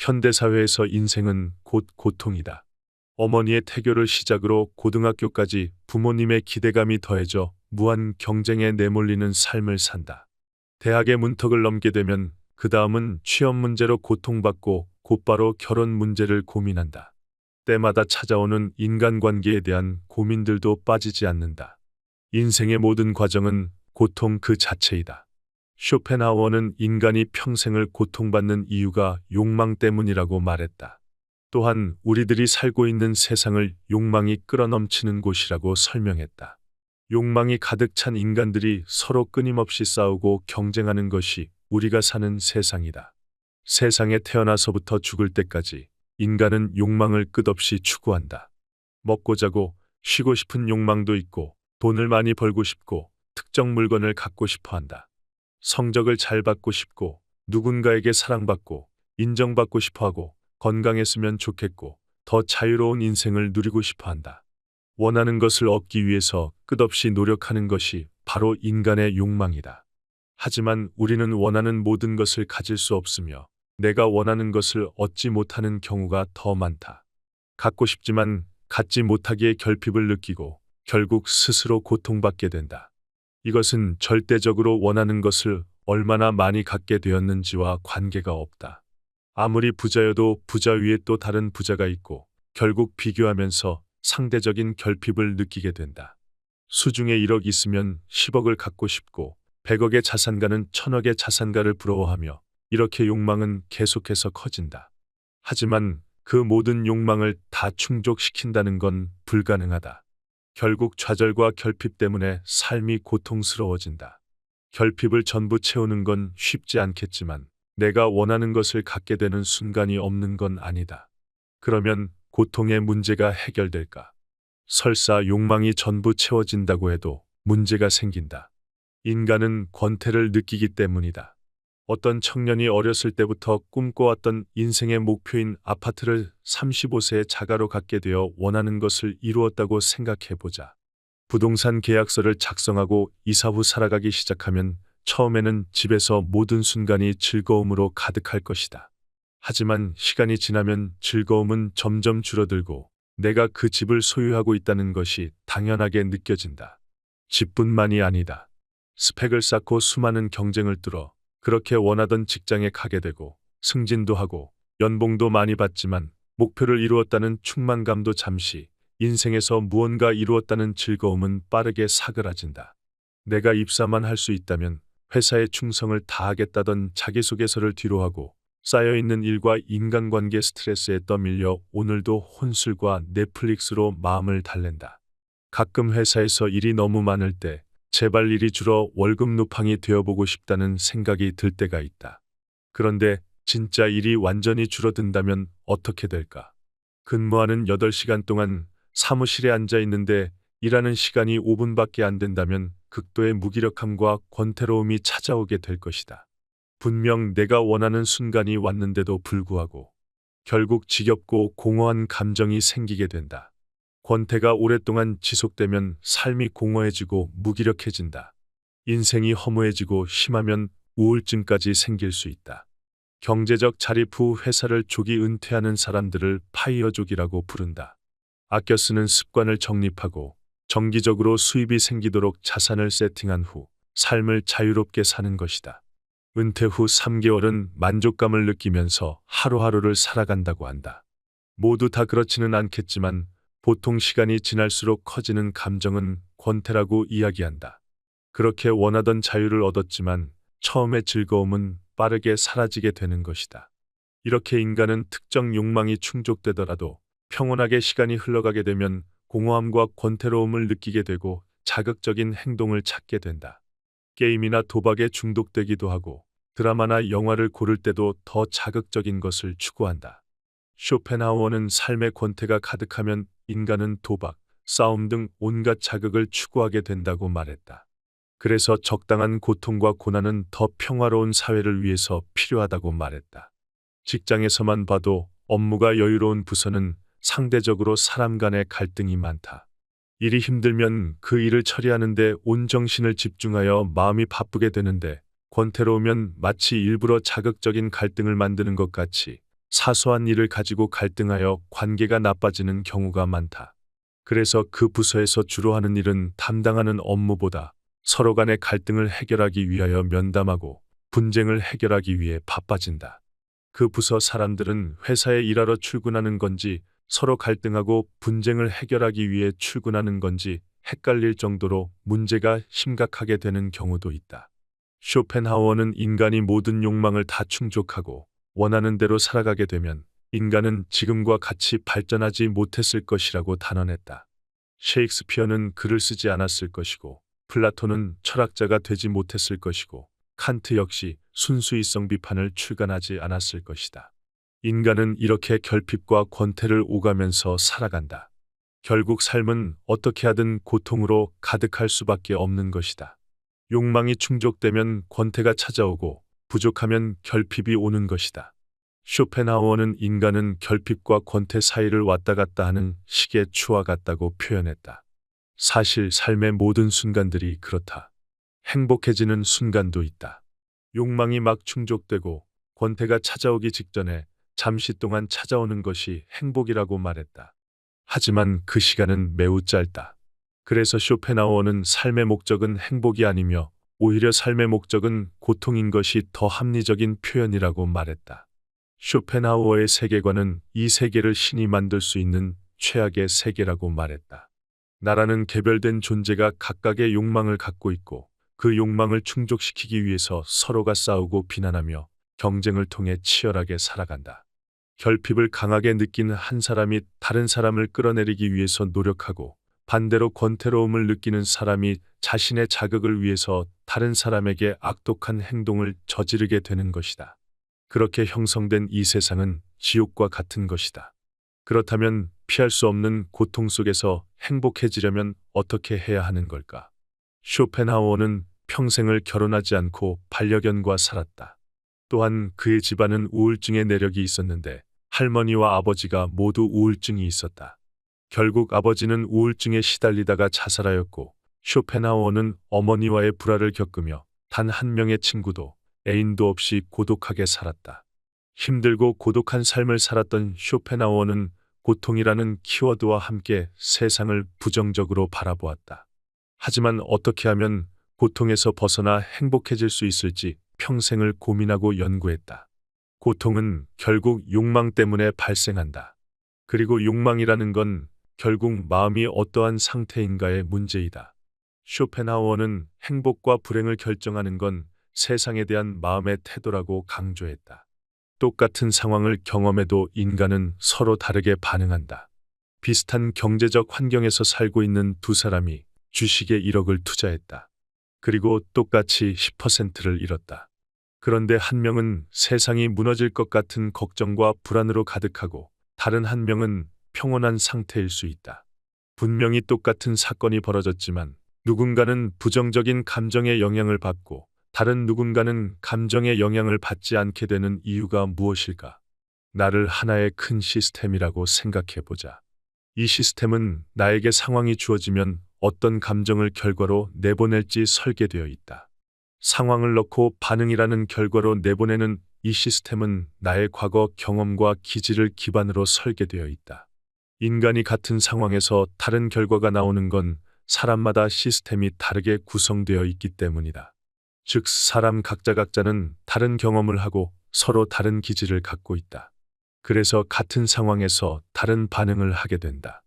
현대사회에서 인생은 곧 고통이다. 어머니의 태교를 시작으로 고등학교까지 부모님의 기대감이 더해져 무한 경쟁에 내몰리는 삶을 산다. 대학의 문턱을 넘게 되면 그 다음은 취업 문제로 고통받고 곧바로 결혼 문제를 고민한다. 때마다 찾아오는 인간관계에 대한 고민들도 빠지지 않는다. 인생의 모든 과정은 고통 그 자체이다. 쇼펜하우어는 인간이 평생을 고통받는 이유가 욕망 때문이라고 말했다. 또한 우리들이 살고 있는 세상을 욕망이 끌어넘치는 곳이라고 설명했다. 욕망이 가득 찬 인간들이 서로 끊임없이 싸우고 경쟁하는 것이 우리가 사는 세상이다. 세상에 태어나서부터 죽을 때까지 인간은 욕망을 끝없이 추구한다. 먹고 자고 쉬고 싶은 욕망도 있고, 돈을 많이 벌고 싶고, 특정 물건을 갖고 싶어 한다. 성적을 잘 받고 싶고, 누군가에게 사랑받고, 인정받고 싶어 하고, 건강했으면 좋겠고, 더 자유로운 인생을 누리고 싶어 한다. 원하는 것을 얻기 위해서 끝없이 노력하는 것이 바로 인간의 욕망이다. 하지만 우리는 원하는 모든 것을 가질 수 없으며 내가 원하는 것을 얻지 못하는 경우가 더 많다. 갖고 싶지만 갖지 못하기에 결핍을 느끼고 결국 스스로 고통받게 된다. 이것은 절대적으로 원하는 것을 얼마나 많이 갖게 되었는지와 관계가 없다. 아무리 부자여도 부자 위에 또 다른 부자가 있고 결국 비교하면서 상대적인 결핍을 느끼게 된다. 수중에 1억 있으면 10억을 갖고 싶고 100억의 자산가는 1000억의 자산가를 부러워하며 이렇게 욕망은 계속해서 커진다. 하지만 그 모든 욕망을 다 충족시킨다는 건 불가능하다. 결국 좌절과 결핍 때문에 삶이 고통스러워진다. 결핍을 전부 채우는 건 쉽지 않겠지만 내가 원하는 것을 갖게 되는 순간이 없는 건 아니다. 그러면 고통의 문제가 해결될까? 설사 욕망이 전부 채워진다고 해도 문제가 생긴다. 인간은 권태를 느끼기 때문이다. 어떤 청년이 어렸을 때부터 꿈꿔왔던 인생의 목표인 아파트를 35세의 자가로 갖게 되어 원하는 것을 이루었다고 생각해보자. 부동산 계약서를 작성하고 이사 후 살아가기 시작하면 처음에는 집에서 모든 순간이 즐거움으로 가득할 것이다. 하지만 시간이 지나면 즐거움은 점점 줄어들고 내가 그 집을 소유하고 있다는 것이 당연하게 느껴진다. 집뿐만이 아니다. 스펙을 쌓고 수많은 경쟁을 뚫어 그렇게 원하던 직장에 가게 되고 승진도 하고 연봉도 많이 받지만 목표를 이루었다는 충만감도 잠시, 인생에서 무언가 이루었다는 즐거움은 빠르게 사그라진다. 내가 입사만 할 수 있다면 회사에 충성을 다하겠다던 자기소개서를 뒤로하고 쌓여있는 일과 인간관계 스트레스에 떠밀려 오늘도 혼술과 넷플릭스로 마음을 달랜다. 가끔 회사에서 일이 너무 많을 때 제발 일이 줄어 월급 누팡이 되어보고 싶다는 생각이 들 때가 있다. 그런데 진짜 일이 완전히 줄어든다면 어떻게 될까? 근무하는 8시간 동안 사무실에 앉아 있는데 일하는 시간이 5분밖에 안 된다면 극도의 무기력함과 권태로움이 찾아오게 될 것이다. 분명 내가 원하는 순간이 왔는데도 불구하고 결국 지겹고 공허한 감정이 생기게 된다. 권태가 오랫동안 지속되면 삶이 공허해지고 무기력해진다. 인생이 허무해지고 심하면 우울증까지 생길 수 있다. 경제적 자립 후 회사를 조기 은퇴하는 사람들을 파이어족이라고 부른다. 아껴 쓰는 습관을 정립하고 정기적으로 수입이 생기도록 자산을 세팅한 후 삶을 자유롭게 사는 것이다. 은퇴 후 3개월은 만족감을 느끼면서 하루하루를 살아간다고 한다. 모두 다 그렇지는 않겠지만 보통 시간이 지날수록 커지는 감정은 권태라고 이야기한다. 그렇게 원하던 자유를 얻었지만 처음의 즐거움은 빠르게 사라지게 되는 것이다. 이렇게 인간은 특정 욕망이 충족되더라도 평온하게 시간이 흘러가게 되면 공허함과 권태로움을 느끼게 되고 자극적인 행동을 찾게 된다. 게임이나 도박에 중독되기도 하고 드라마나 영화를 고를 때도 더 자극적인 것을 추구한다. 쇼펜하우어는 삶의 권태가 가득하면 인간은 도박, 싸움 등 온갖 자극을 추구하게 된다고 말했다. 그래서 적당한 고통과 고난은 더 평화로운 사회를 위해서 필요하다고 말했다. 직장에서만 봐도 업무가 여유로운 부서는 상대적으로 사람 간의 갈등이 많다. 일이 힘들면 그 일을 처리하는데 온 정신을 집중하여 마음이 바쁘게 되는데 권태로우면 마치 일부러 자극적인 갈등을 만드는 것 같이 사소한 일을 가지고 갈등하여 관계가 나빠지는 경우가 많다. 그래서 그 부서에서 주로 하는 일은 담당하는 업무보다 서로 간의 갈등을 해결하기 위하여 면담하고 분쟁을 해결하기 위해 바빠진다. 그 부서 사람들은 회사에 일하러 출근하는 건지 서로 갈등하고 분쟁을 해결하기 위해 출근하는 건지 헷갈릴 정도로 문제가 심각하게 되는 경우도 있다. 쇼펜하우어는 인간이 모든 욕망을 다 충족하고 원하는 대로 살아가게 되면 인간은 지금과 같이 발전하지 못했을 것이라고 단언했다. 셰익스피어는 글을 쓰지 않았을 것이고 플라톤은 철학자가 되지 못했을 것이고 칸트 역시 순수이성 비판을 출간하지 않았을 것이다. 인간은 이렇게 결핍과 권태를 오가면서 살아간다. 결국 삶은 어떻게 하든 고통으로 가득할 수밖에 없는 것이다. 욕망이 충족되면 권태가 찾아오고 부족하면 결핍이 오는 것이다. 쇼펜하우어는 인간은 결핍과 권태 사이를 왔다 갔다 하는 시계 추와 같다고 표현했다. 사실 삶의 모든 순간들이 그렇다. 행복해지는 순간도 있다. 욕망이 막 충족되고 권태가 찾아오기 직전에 잠시 동안 찾아오는 것이 행복이라고 말했다. 하지만 그 시간은 매우 짧다. 그래서 쇼펜하우어는 삶의 목적은 행복이 아니며 오히려 삶의 목적은 고통인 것이 더 합리적인 표현이라고 말했다. 쇼펜하우어의 세계관은 이 세계를 신이 만들 수 있는 최악의 세계라고 말했다. 나라는 개별된 존재가 각각의 욕망을 갖고 있고 그 욕망을 충족시키기 위해서 서로가 싸우고 비난하며 경쟁을 통해 치열하게 살아간다. 결핍을 강하게 느끼는 한 사람이 다른 사람을 끌어내리기 위해서 노력하고 반대로 권태로움을 느끼는 사람이 자신의 자극을 위해서 다른 사람에게 악독한 행동을 저지르게 되는 것이다. 그렇게 형성된 이 세상은 지옥과 같은 것이다. 그렇다면 피할 수 없는 고통 속에서 행복해지려면 어떻게 해야 하는 걸까? 쇼펜하우어는 평생을 결혼하지 않고 반려견과 살았다. 또한 그의 집안은 우울증의 내력이 있었는데 할머니와 아버지가 모두 우울증이 있었다. 결국 아버지는 우울증에 시달리다가 자살하였고 쇼펜하우어는 어머니와의 불화를 겪으며 단 한 명의 친구도 애인도 없이 고독하게 살았다. 힘들고 고독한 삶을 살았던 쇼펜하우어는 고통이라는 키워드와 함께 세상을 부정적으로 바라보았다. 하지만 어떻게 하면 고통에서 벗어나 행복해질 수 있을지 평생을 고민하고 연구했다. 고통은 결국 욕망 때문에 발생한다. 그리고 욕망이라는 건 결국 마음이 어떠한 상태인가의 문제이다. 쇼펜하우어는 행복과 불행을 결정하는 건 세상에 대한 마음의 태도라고 강조했다. 똑같은 상황을 경험해도 인간은 서로 다르게 반응한다. 비슷한 경제적 환경에서 살고 있는 두 사람이 주식에 1억을 투자했다. 그리고 똑같이 10%를 잃었다. 그런데 한 명은 세상이 무너질 것 같은 걱정과 불안으로 가득하고 다른 한 명은 평온한 상태일 수 있다. 분명히 똑같은 사건이 벌어졌지만 누군가는 부정적인 감정의 영향을 받고 다른 누군가는 감정의 영향을 받지 않게 되는 이유가 무엇일까? 나를 하나의 큰 시스템이라고 생각해 보자. 이 시스템은 나에게 상황이 주어지면 어떤 감정을 결과로 내보낼지 설계되어 있다. 상황을 넣고 반응이라는 결과로 내보내는 이 시스템은 나의 과거 경험과 기질을 기반으로 설계되어 있다. 인간이 같은 상황에서 다른 결과가 나오는 건 사람마다 시스템이 다르게 구성되어 있기 때문이다. 즉, 사람 각자는 다른 경험을 하고 서로 다른 기질을 갖고 있다. 그래서 같은 상황에서 다른 반응을 하게 된다.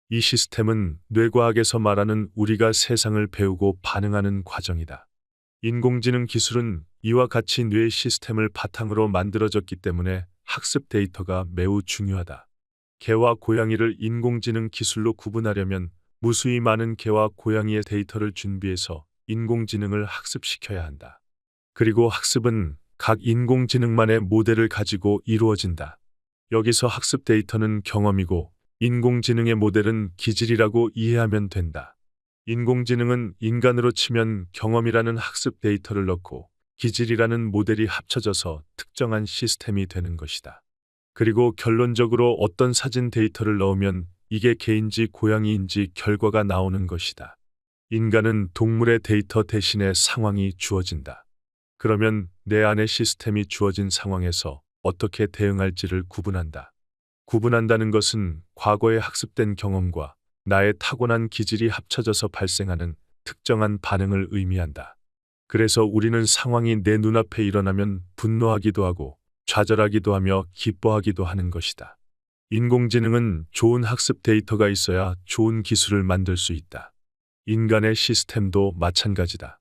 이 시스템은 뇌과학에서 말하는 우리가 세상을 배우고 반응하는 과정이다. 인공지능 기술은 이와 같이 뇌 시스템을 바탕으로 만들어졌기 때문에 학습 데이터가 매우 중요하다. 개와 고양이를 인공지능 기술로 구분하려면 무수히 많은 개와 고양이의 데이터를 준비해서 인공지능을 학습시켜야 한다. 그리고 학습은 각 인공지능만의 모델을 가지고 이루어진다. 여기서 학습 데이터는 경험이고 인공지능의 모델은 기질이라고 이해하면 된다. 인공지능은 인간으로 치면 경험이라는 학습 데이터를 넣고 기질이라는 모델이 합쳐져서 특정한 시스템이 되는 것이다. 그리고 결론적으로 어떤 사진 데이터를 넣으면 이게 개인지 고양이인지 결과가 나오는 것이다. 인간은 동물의 데이터 대신에 상황이 주어진다. 그러면 내 안의 시스템이 주어진 상황에서 어떻게 대응할지를 구분한다. 구분한다는 것은 과거에 학습된 경험과 나의 타고난 기질이 합쳐져서 발생하는 특정한 반응을 의미한다. 그래서 우리는 상황이 내 눈앞에 일어나면 분노하기도 하고 좌절하기도 하며 기뻐하기도 하는 것이다. 인공지능은 좋은 학습 데이터가 있어야 좋은 기술을 만들 수 있다. 인간의 시스템도 마찬가지다.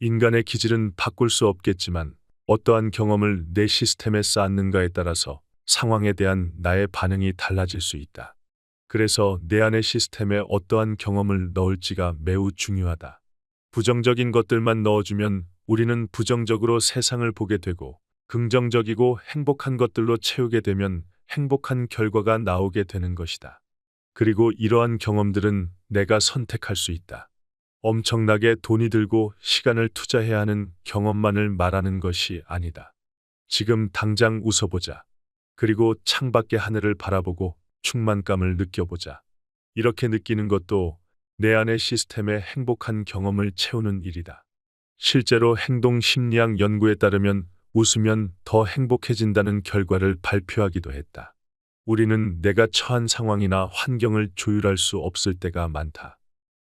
인간의 기질은 바꿀 수 없겠지만 어떠한 경험을 내 시스템에 쌓았는가에 따라서 상황에 대한 나의 반응이 달라질 수 있다. 그래서 내 안의 시스템에 어떠한 경험을 넣을지가 매우 중요하다. 부정적인 것들만 넣어주면 우리는 부정적으로 세상을 보게 되고 긍정적이고 행복한 것들로 채우게 되면 행복한 결과가 나오게 되는 것이다. 그리고 이러한 경험들은 내가 선택할 수 있다. 엄청나게 돈이 들고 시간을 투자해야 하는 경험만을 말하는 것이 아니다. 지금 당장 웃어보자. 그리고 창밖의 하늘을 바라보고 충만감을 느껴보자. 이렇게 느끼는 것도 내 안의 시스템에 행복한 경험을 채우는 일이다. 실제로 행동 심리학 연구에 따르면 웃으면 더 행복해진다는 결과를 발표하기도 했다. 우리는 내가 처한 상황이나 환경을 조율할 수 없을 때가 많다.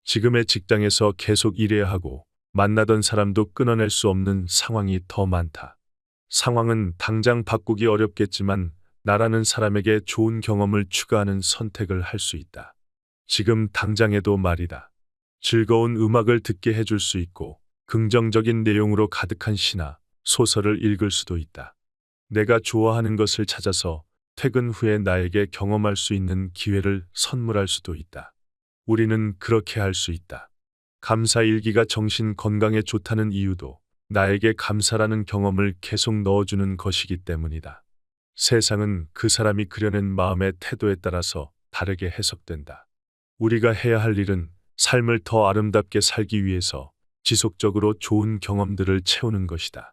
지금의 직장에서 계속 일해야 하고 만나던 사람도 끊어낼 수 없는 상황이 더 많다. 상황은 당장 바꾸기 어렵겠지만 나라는 사람에게 좋은 경험을 추가하는 선택을 할 수 있다. 지금 당장에도 말이다. 즐거운 음악을 듣게 해줄 수 있고 긍정적인 내용으로 가득한 시나 소설을 읽을 수도 있다. 내가 좋아하는 것을 찾아서 퇴근 후에 나에게 경험할 수 있는 기회를 선물할 수도 있다. 우리는 그렇게 할 수 있다. 감사 일기가 정신 건강에 좋다는 이유도 나에게 감사라는 경험을 계속 넣어주는 것이기 때문이다. 세상은 그 사람이 그려낸 마음의 태도에 따라서 다르게 해석된다. 우리가 해야 할 일은 삶을 더 아름답게 살기 위해서 지속적으로 좋은 경험들을 채우는 것이다.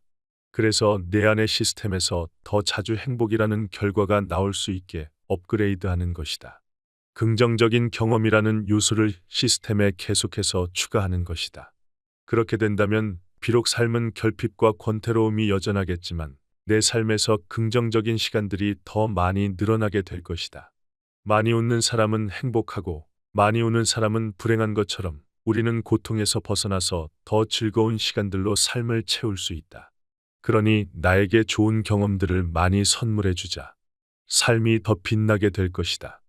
그래서 내 안의 시스템에서 더 자주 행복이라는 결과가 나올 수 있게 업그레이드하는 것이다. 긍정적인 경험이라는 요소를 시스템에 계속해서 추가하는 것이다. 그렇게 된다면 비록 삶은 결핍과 권태로움이 여전하겠지만 내 삶에서 긍정적인 시간들이 더 많이 늘어나게 될 것이다. 많이 웃는 사람은 행복하고 많이 우는 사람은 불행한 것처럼 우리는 고통에서 벗어나서 더 즐거운 시간들로 삶을 채울 수 있다. 그러니 나에게 좋은 경험들을 많이 선물해 주자. 삶이 더 빛나게 될 것이다.